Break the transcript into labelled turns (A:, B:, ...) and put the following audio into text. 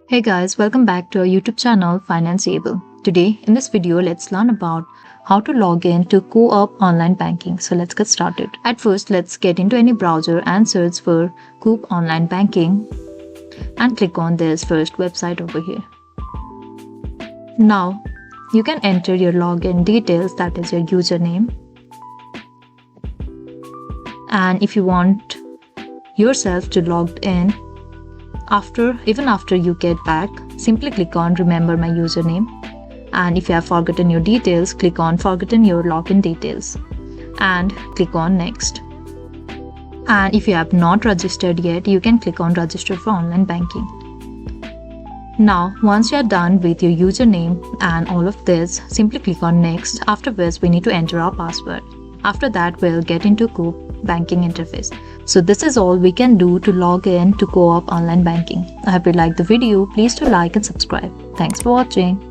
A: Hey guys, welcome back to our YouTube channel Financeable. Today in this video, let's learn about how to log in to Co-op online banking. So let's get started. At first, let's get into any browser and search for Coop online banking and click on this first website over here. Now, you can enter your login details, that is your username. And if you want yourself to log in, even after you get back, simply click on remember my username, and if you have forgotten your details, click on forgotten your login details and click on next. And if you have not registered yet, you can click on register for online banking. Now once you are done with your username and all of this, simply click on next, after which we need to enter our password. After that, we'll get into Coop banking interface. So this is all we can do to log in to Co-op online banking. I hope you liked the video. Please do like and subscribe. Thanks for watching.